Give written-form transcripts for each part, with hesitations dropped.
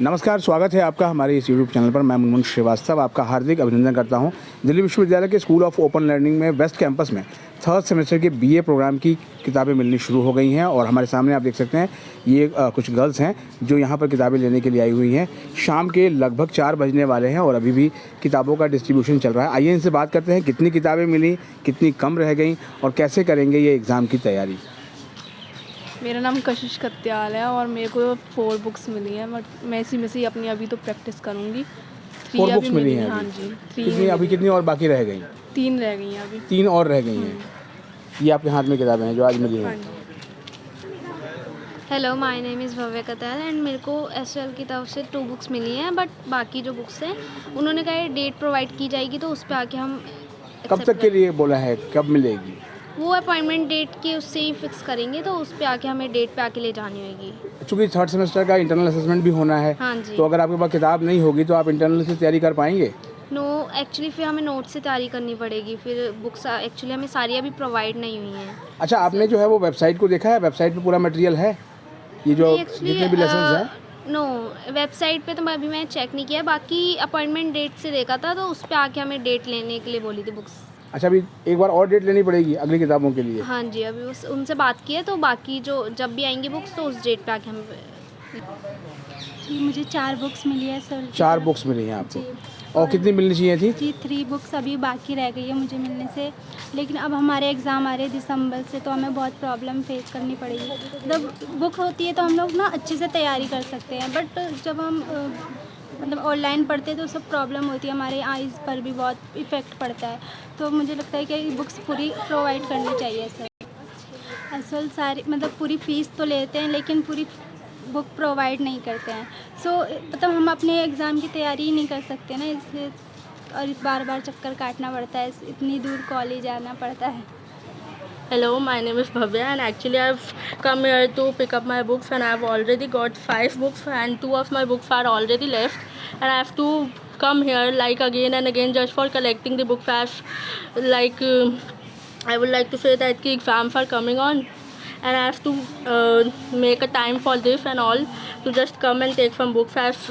नमस्कार, स्वागत है आपका हमारे इस यूट्यूब चैनल पर। मैं मुनमुन श्रीवास्तव आपका हार्दिक अभिनंदन करता हूं। दिल्ली विश्वविद्यालय के स्कूल ऑफ ओपन लर्निंग में वेस्ट कैंपस में थर्ड सेमेस्टर के बीए प्रोग्राम की किताबें मिलनी शुरू हो गई हैं और हमारे सामने आप देख सकते हैं ये कुछ गर्ल्स हैं जो यहां पर किताबें लेने के लिए आई हुई हैं। शाम के लगभग 4 बजने वाले हैं और अभी भी किताबों का डिस्ट्रीब्यूशन चल रहा है। आइए इनसे बात करते हैं, कितनी किताबें मिली, कितनी कम रह गई और कैसे करेंगे ये एग्ज़ाम की तैयारी। मेरा नाम कशिश कत्याल है और मेरे को 4 बुक्स मिली हैं, बट मैं इसी में से ही अपनी अभी तो प्रैक्टिस करूँगी। 4 बुक्स मिली हैं हाँ अभी? जी, कितनी और बाकी रह गई? 3 रह गई हैं अभी। 3 और रह गई हैं। ये आपके हाथ में किताबें हैं जो आज मिली हाँ हैं। जी। Hello, my name is Bhavya Katal and मेरे को एसएल की तरफ से 2 बुक्स मिली हैं, बट बाकी जो बुक्स हैं उन्होंने कहा है डेट प्रोवाइड की जाएगी, तो उस पे आके हम कब accept तक के लिए बोला है, कब मिलेगी? वो अपॉइंटमेंट डेट के उससे ही फिक्स करेंगे, तो उस पे आके हमें डेट पे आके ले जानी होगी। चूँकि थर्ड सेमेस्टर का इंटरनल असेसमेंट भी होना है, हाँ जी। तो अगर आपके पास किताब नहीं होगी तो आप इंटरनल की तैयारी कर पाएंगे? नो, एक्चुअली फिर हमें नोट से तैयारी करनी पड़ेगी। फिर बुक्स एक्चुअली हमें सारी अभी प्रोवाइड नहीं हुई हैं। अच्छा, आपने जो है वो वेबसाइट को देखा है? वेबसाइट पे पूरा मटेरियल है, ये जो जितने भी लेसन्स हैं? नो, वेबसाइट पे तो अभी मैं चेक नहीं किया, बाकी अपॉइंटमेंट डेट से देखा था, तो उस पे आके हमें डेट लेने के लिए बोली थी बुक्स। अच्छा, अभी एक बार और डेट लेनी पड़ेगी अगली किताबों के लिए? हाँ जी, अभी उनसे बात की है, तो बाकी जो जब भी आएंगी बुक्स तो उस डेट पे आके हम जी, मुझे 4 बुक्स मिली है सर। 4 बुक्स मिली हैं आपको? जी। और कितनी मिलनी चाहिए थी? जी, 3 बुक्स अभी बाकी रह गई है मुझे मिलने से, लेकिन अब हमारे एग्ज़ाम आ रहे हैं दिसंबर से, तो हमें बहुत प्रॉब्लम फेस करनी पड़ेगी। जब बुक होती है तो हम लोग ना अच्छे से तैयारी कर सकते हैं, बट जब हम मतलब ऑनलाइन पढ़ते हैं तो सब प्रॉब्लम होती है, हमारे आइज़ पर भी बहुत इफ़ेक्ट पड़ता है। तो मुझे लगता है कि बुक्स पूरी प्रोवाइड करनी चाहिए सर। असल सारी मतलब पूरी फ़ीस तो लेते हैं, लेकिन पूरी बुक प्रोवाइड नहीं करते हैं। सो मतलब हम अपने एग्ज़ाम की तैयारी ही नहीं कर सकते ना, इसलिए और बार बार चक्कर काटना पड़ता है, इतनी दूर कॉलेज आना पड़ता है। Hello, my name is Bhavya and actually I've come here to pick up my books and I've already got 5 books and 2 of my books are already left and I have to come here like again and again just for collecting the books as like I would like to say that the exams are coming on and I have to make a time for this and all to just come and take some books as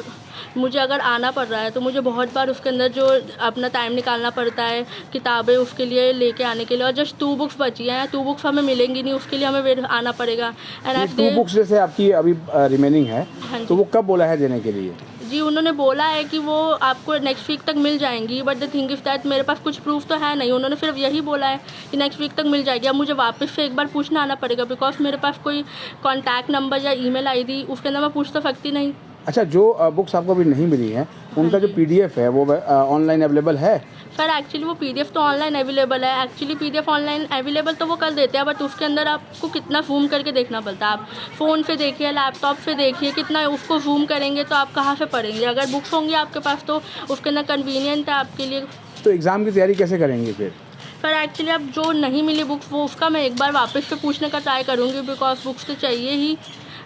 मुझे अगर आना पड़ रहा है तो मुझे बहुत बार उसके अंदर जो अपना टाइम निकालना पड़ता है किताबें उसके लिए लेके आने के लिए, और जस्ट 2 बुक्स बची हैं, 2 बुक्स हमें मिलेंगी नहीं, उसके लिए हमें वेट आना पड़ेगा। एंड 2 बुक्स जैसे आपकी अभी रिमेनिंग है, हाँ तो वो कब बोला है देने के लिए? जी, उन्होंने बोला है कि वो आपको नेक्स्ट वीक तक मिल जाएंगी, but the thing is that मेरे पास कुछ प्रूफ तो है नहीं। उन्होंने सिर्फ यही बोला है कि नेक्स्ट वीक तक मिल जाएगी। अब मुझे वापस से एक बार पूछना आना पड़ेगा, बिकॉज मेरे पास कोई कॉन्टैक्ट नंबर या ईमेल आईडी उसके अंदर मैं पूछ तो सकती नहीं। अच्छा, जो बुक्स आपको अभी नहीं मिली हैं उनका जो PDF है वो ऑनलाइन अवेलेबल है? सर एक्चुअली वो PDF तो ऑनलाइन अवेलेबल है। एक्चुअली PDF ऑनलाइन अवेलेबल तो वो कर देते हैं, बट उसके अंदर आपको कितना जूम करके देखना पड़ता है। आप फ़ोन से देखिए, लैपटॉप से देखिए, कितना उसको जूम करेंगे तो आप कहाँ से पढ़ेंगे। अगर बुक्स होंगी आपके पास तो उसके अंदर कन्वीनियंट है आपके लिए। तो एग्ज़ाम की तैयारी कैसे करेंगे फिर? सर एक्चुअली अब जो नहीं मिली बुक्स वो उसका मैं एक बार वापस से पूछने का ट्राई करूँगी, बिकॉज बुक्स तो चाहिए ही,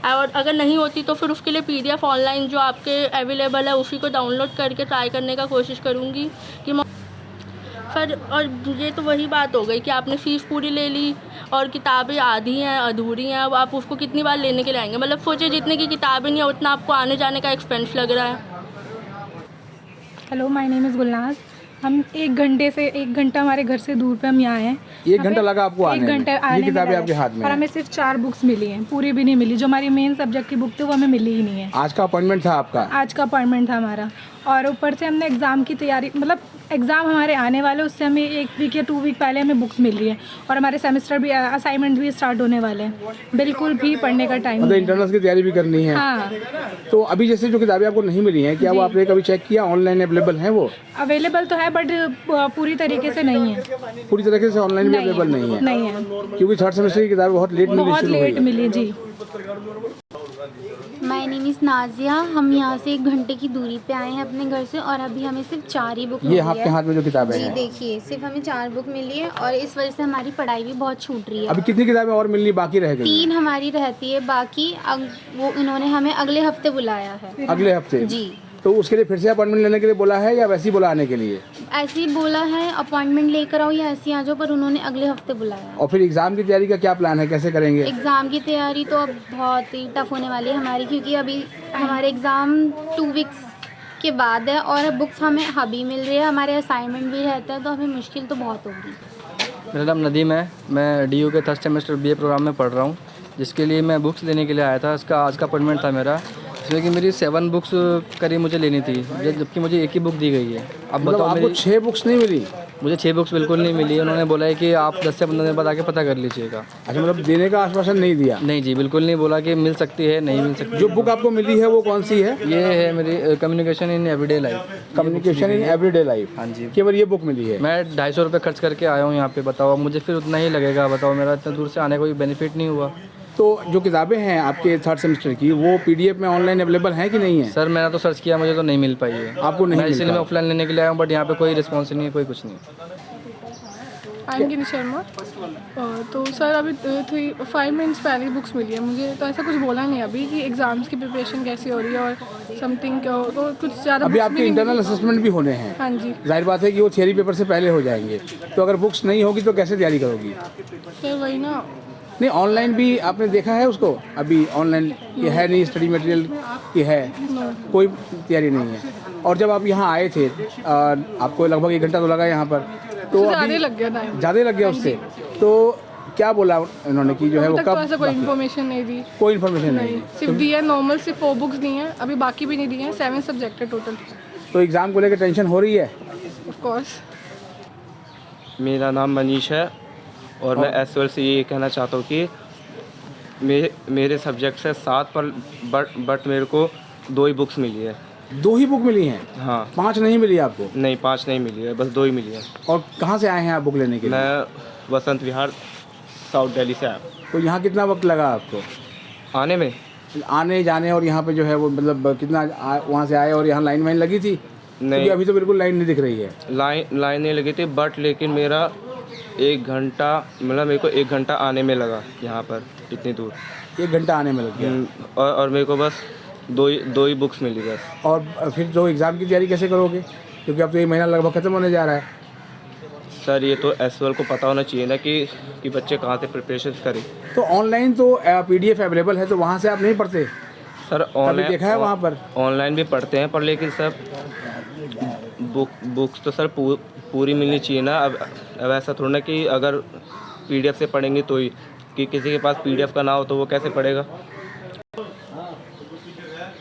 और अगर नहीं होती तो फिर उसके लिए PDF ऑनलाइन जो आपके अवेलेबल है उसी को डाउनलोड करके ट्राई करने का कोशिश करूँगी कि सर। और ये तो वही बात हो गई कि आपने फ़ीस पूरी ले ली और किताबें आधी हैं, अधूरी हैं, अब आप उसको कितनी बार लेने के लिए आएंगे। मतलब सोचिए जितने की किताबें नहीं है उतना आपको आने जाने का एक्सपेंस लग रहा है। Hello, my name is Gulnaz. हम 1 घंटा हमारे घर से दूर पे हम यहाँ हैं। 1 घंटा लगा आपको आने में? 1 घंटा आने ये में किताबें लगा आपके हाथ में और हैं? हमें सिर्फ 4 बुक्स मिली हैं, पूरी भी नहीं मिली। जो हमारी मेन सब्जेक्ट की बुक थी वो हमें मिली ही नहीं है। आज का अपॉइंटमेंट था आपका? आज का अपॉइंटमेंट था हमारा, और ऊपर से हमने एग्ज़ाम की तैयारी मतलब एग्ज़ाम हमारे आने वाले, उससे हमें 1 वीक या 2 वीक पहले हमें बुक्स मिल रही है और हमारे सेमेस्टर भी असाइनमेंट भी स्टार्ट होने वाले हैं। बिल्कुल भी पढ़ने का टाइम मतलब नहीं है। इंटरनल्स की तैयारी भी करनी है? हाँ, तो अभी जैसे जो किताबें आपको नहीं मिली हैं, क्या वो आपने कभी चेक किया ऑनलाइन अवेलेबल हैं वो? अवेलेबल तो है बट पूरी तरीके से नहीं है। पूरी तरीके से ऑनलाइन भी अवेलेबल नहीं है? नहीं है, क्योंकि थर्ड सेमेस्टर की किताबें बहुत लेट मिलनी बहुत शुरू हुई लेट है। मिली जी। My name is Nazia. हम यहाँ से 1 घंटे की दूरी पे आए हैं अपने घर से और अभी हमें सिर्फ 4 ही बुक मिली ये है। आपके हाथ में जो किताबें जी हैं, देखिए, सिर्फ हमें 4 बुक मिली है और इस वजह से हमारी पढ़ाई भी बहुत छूट रही है। अभी कितनी किताबें और मिलनी बाकी रह गई? 3 हमारी रहती है बाकी, वो इन्होंने हमें अगले हफ्ते बुलाया है। अगले हफ्ते? जी। तो उसके लिए फिर से अपॉइंटमेंट लेने के लिए बोला है या वैसे ही बोला आने के लिए? ऐसे ही बोला है अपॉइंटमेंट लेकर आओ या ऐसे ही आ जाओ, पर उन्होंने अगले हफ्ते बुलाया है। और फिर एग्ज़ाम की तैयारी का क्या प्लान है, कैसे करेंगे? एग्ज़ाम की तैयारी तो अब बहुत ही टफ होने वाली है हमारी, क्योंकि अभी हमारे एग्ज़ाम 2 वीक्स के बाद है और बुक्स हमें अभी मिल रही है, हमारे असाइनमेंट भी रहता है, तो हमें मुश्किल तो बहुत होगी। मेरा नाम नदीम है, मैं DU के 3rd सेमेस्टर BA प्रोग्राम में पढ़ रहा हूँ, जिसके लिए मैं बुक्स लेने के लिए आया था। इसका आज का अपॉइंटमेंट था मेरा, इसमें कि मेरी 7 बुक्स करीब मुझे लेनी थी, जबकि मुझे एक ही बुक दी गई है। अब मतलब बताओ, आपको मेरी 6 बुक्स नहीं मिली? मुझे 6 बुक्स बिल्कुल नहीं मिली। उन्होंने बोला है कि आप 10 से 15 दिन बाद आके पता कर लीजिएगा। अच्छा, मतलब देने का आश्वासन नहीं दिया? नहीं जी, बिल्कुल नहीं बोला कि मिल सकती है, नहीं मिल सकती। जो बुक आपको मिली है वो कौन सी है? ये है मेरी communication in everyday life. Communication in everyday life. हाँ जी, केवल ये बुक मिली है? मैं 250 रुपये खर्च करके आया हूँ यहाँ पे। बताओ, मुझे फिर उतना ही लगेगा? बताओ, मेरा इतना दूर से आने का कोई बेनिफिट नहीं हुआ। तो जो किताबें हैं आपके 3rd सेमेस्टर की, वो PDF में ऑनलाइन अवेलेबल हैं कि नहीं है? सर, मैंने तो सर्च किया, मुझे तो नहीं मिल पाई है। आपको नहीं मैं मिल इसलिए मैं पाई? ऑफलाइन लेने के लिए आया हूँ, बट यहाँ पे कोई रिस्पॉन्स नहीं है, कोई कुछ नहीं। आई एम गिनी शर्मा। तो सर अभी 5 मिनट्स पहले बुक्स मिली है मुझे, तो ऐसा कुछ बोला नहीं अभी कि एग्ज़ाम्स की प्रिपरेशन कैसी हो रही है और समथिंग, तो कुछ ज़्यादा अभी books आपके भी नहीं इंटरनल मिली। असेसमेंट भी होने हैं। हाँ जी जाहिर बात है कि वो थियरी पेपर से पहले हो जाएंगे, तो अगर बुक्स नहीं होगी तो कैसे तैयारी करोगी? सर, वही ना। नहीं, ऑनलाइन भी आपने देखा है उसको? अभी ऑनलाइन ये है नहीं, स्टडी मटेरियल की है, कोई तैयारी नहीं है। और जब आप यहाँ आए थे, आपको लगभग 1 घंटा तो लगा यहाँ पर, तो ज़्यादा लग गया टाइम, ज़्यादा लग गया उससे। तो क्या बोला उन्होंने कि जो है वो तक तो कब? ऐसा कोई इन्फॉर्मेशन नहीं दी। कोई इन्फॉर्मेशन नहीं? नहीं, सिर्फ दी है नॉर्मल, सिर्फ 4 बुक्स दी हैं, अभी बाकी भी नहीं दी हैं। 7 सब्जेक्ट है टोटल। तो एग्ज़ाम को लेकर टेंशन हो रही है? Of course. मेरा नाम मनीष है और मैं SOL से ये कहना चाहता हूँ कि मेरे सब्जेक्ट से 7 पर बट मेरे को 2 ही बुक्स मिली है। 2 ही बुक मिली हैं? हाँ। 5 नहीं मिली आपको? नहीं, 5 नहीं मिली है, बस 2 ही मिली है। और कहाँ से आए हैं आप बुक लेने के लिए? मैं वसंत विहार साउथ दिल्ली से आया। तो यहाँ कितना वक्त लगा आपको आने में आने जाने? और यहाँ पे जो है वो मतलब कितना वहाँ से आए और यहाँ लाइन वाइन लगी थी? क्योंकि अभी तो बिल्कुल लाइन नहीं दिख रही है। लाइन नहीं लगी थी, बट लेकिन मेरा 1 घंटा, मतलब मेरे को 1 घंटा आने में लगा यहाँ पर, इतनी दूर। 1 घंटा आने में लग गया। और मेरे को बस दो ही बुक्स मिली बस। और फिर जो एग्ज़ाम की तैयारी कैसे करोगे, क्योंकि अब तो ये महीना लगभग ख़त्म होने जा रहा है? सर, ये तो SOL को पता होना चाहिए ना कि बच्चे कहाँ से प्रिपरेशन करें। तो ऑनलाइन तो PDF अवेलेबल है, तो वहाँ से आप नहीं पढ़ते? सर, कभी देखा है वहाँ पर? ऑनलाइन भी पढ़ते हैं, पर लेकिन सर बुक्स तो सर पूरी मिलनी चाहिए ना। अब ऐसा थोड़ा ना कि अगर PDF से पढ़ेंगे तो ही, कि किसी के पास PDF का ना हो तो वो कैसे पढ़ेगा।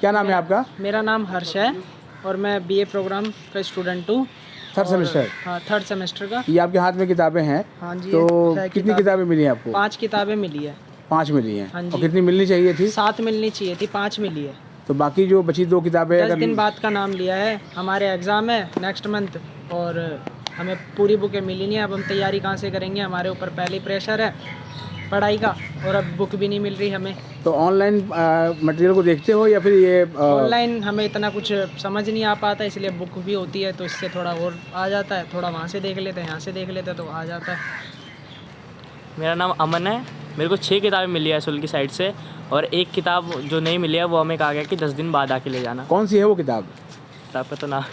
क्या नाम है आपका? मेरा नाम हर्ष है और मैं BA प्रोग्राम का स्टूडेंट हूँ। 3rd semester? हाँ, 3rd सेमेस्टर का। ये आपके हाथ में किताबें हैं? हाँ जी। तो है कितनी किताबें मिली हैं आपको? 5 किताबें मिली है। 5 मिली हैं? हाँ जी। और कितनी मिलनी चाहिए थी? 7 मिलनी चाहिए थी, 5 मिली है। तो बाकी जो बची 2 किताबें 10 दिन बाद का नाम लिया है। हमारे एग्ज़ाम है नेक्स्ट मंथ और हमें पूरी बुकें मिली नहीं है। अब हम तैयारी कहाँ से करेंगे? हमारे ऊपर पहले ही प्रेशर है पढ़ाई का और अब बुक भी नहीं मिल रही हमें। तो ऑनलाइन मटेरियल को देखते हो या फिर ये ऑनलाइन हमें इतना कुछ समझ नहीं आ पाता, इसलिए बुक भी होती है तो इससे थोड़ा और आ जाता है। थोड़ा वहाँ से देख लेते हैं, यहाँ से देख लेते हैं तो आ जाता है। मेरा नाम अमन है। मेरे को 6 किताबें मिली है SOL की साइड से और एक किताब जो नहीं मिली है वो हमें कहा गया कि 10 दिन बाद आके ले जाना। कौन सी है वो किताब? किताब का तो नाम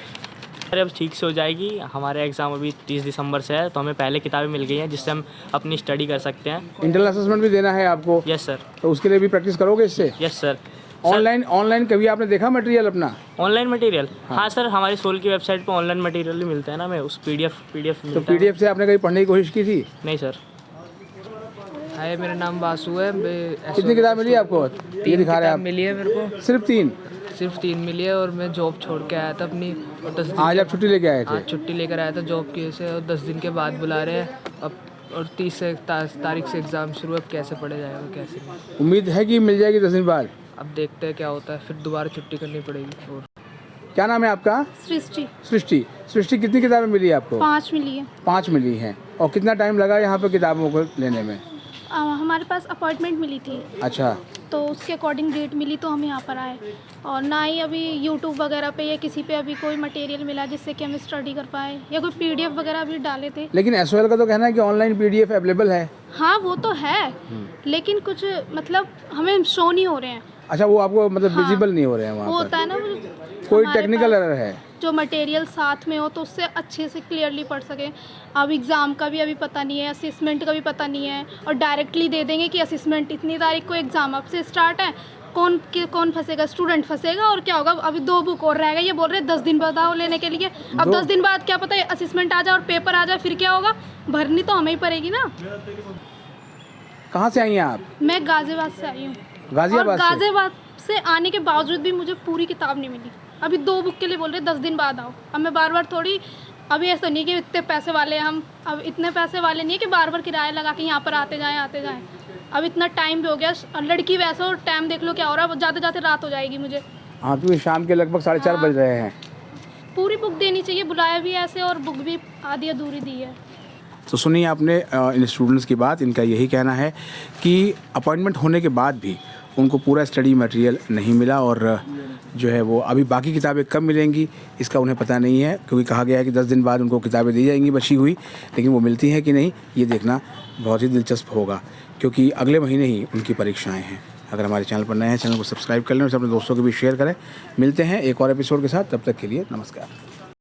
अरे अब ठीक से हो जाएगी। हमारे एग्ज़ाम अभी 30 दिसंबर से है, तो हमें पहले किताबें मिल गई हैं जिससे हम अपनी स्टडी कर सकते हैं। इंटरनल असेसमेंट भी देना है आपको? Yes sir. तो उसके लिए भी प्रैक्टिस करोगे इससे? Yes sir. ऑनलाइन कभी आपने देखा मटेरियल अपना? Online material? हाँ सर, हमारी SOL की वेबसाइट पर ऑनलाइन मटेरियल भी मिलता है ना, हमें उस PDF तो मिलता है। PDF से आपने कभी पढ़ने की कोशिश की थी? नहीं सर। हाय, मेरा नाम वासु है। कितनी किताब मिली आपको? ये दिखा रहे हैं आप। मिली है मेरे को, सिर्फ 3? सिर्फ 3 मिली है और मैं जॉब छोड़ के आया था अपनी और 10 दिन आज आप छुट्टी लेके आए थे? आज छुट्टी लेकर आया था जॉब की वजह से और 10 दिन के बाद बुला रहे हैं अब और 30 तारीख से एग्ज़ाम शुरू है। अब कैसे पढ़े जाएगा, कैसे नहीं। उम्मीद है कि मिल जाएगी 10 दिन बाद? अब देखते हैं क्या होता है, फिर दोबारा छुट्टी करनी पड़ेगी। और क्या नाम है आपका? सृष्टि। सृष्टि, कितनी किताबें मिली आपको? 5 मिली है। 5 मिली हैं। और कितना टाइम लगा यहाँ पे किताबों को लेने में? हमारे पास अपॉइंटमेंट मिली थी, अच्छा। तो उसके अकॉर्डिंग डेट मिली तो हम यहाँ पर आए। और ना ही अभी यूट्यूब वगैरह पे या किसी पे अभी कोई मटेरियल मिला जिससे कि हम स्टडी कर पाए, या कोई PDF वगैरह भी डाले थे। लेकिन SOL का तो कहना है कि ऑनलाइन PDF अवेलेबल है। हाँ वो तो है, लेकिन कुछ मतलब हमें शो नहीं हो रहे हैं। अच्छा, वो आपको मतलब हाँ। विजिबल नहीं हो रहे हैं वो वहाँ होता पर? है ना, वो कोई हमारे टेक्निकल पास एरर है। जो मटेरियल साथ में हो तो उससे अच्छे से क्लियरली पढ़ सकें। अब एग्ज़ाम का भी अभी पता नहीं है, असेसमेंट का भी पता नहीं है, और डायरेक्टली दे देंगे कि असेसमेंट इतनी तारीख को एग्ज़ाम अब से स्टार्ट है। कौन फंसेगा? स्टूडेंट फंसेगा। और क्या होगा? अभी 2 बुक और रह गई, ये बोल रहे हैं 10 दिन बाद आओ लेने के लिए। अब 10 दिन बाद क्या पता है असेसमेंट आ जाए और पेपर आ जाए, फिर क्या होगा? भरनी तो हमें ही पड़ेगी ना। कहाँ से आई हैं आप? मैं गाज़ियाबाद से आई हूँ। गाज़ियाबाद से? गाज़ियाबाद से आने के बावजूद भी मुझे पूरी किताब नहीं मिली। अभी 2 बुक के लिए बोल रहे 10 दिन बाद आओ। अब मैं बार बार थोड़ी, अभी ऐसा नहीं कि इतने पैसे वाले हैं हम, अब इतने पैसे वाले नहीं है कि बार बार किराया लगा के यहाँ पर आते जाएँ। अब इतना टाइम भी हो गया, लड़की वैसे, और टाइम देख लो क्या हो रहा है, जाते जाते रात हो जाएगी मुझे। हाँ, क्योंकि शाम के लगभग 4:30 बज रहे हैं। पूरी बुक देनी चाहिए, बुलाया भी ऐसे और बुक भी आधी अधूरी दी है। तो सुनिए आपने इन स्टूडेंट्स की बात। इनका यही कहना है कि अपॉइंटमेंट होने के बाद भी उनको पूरा स्टडी मटेरियल नहीं मिला, और जो है वो अभी बाकी किताबें कब मिलेंगी इसका उन्हें पता नहीं है, क्योंकि कहा गया है कि 10 दिन बाद उनको किताबें दी जाएंगी बची हुई, लेकिन वो मिलती हैं कि नहीं ये देखना बहुत ही दिलचस्प होगा, क्योंकि अगले महीने ही उनकी परीक्षाएं हैं। अगर हमारे चैनल पर नए हैं, चैनल को सब्सक्राइब कर लें और अपने दोस्तों को भी शेयर करें। मिलते हैं एक और एपिसोड के साथ, तब तक के लिए नमस्कार।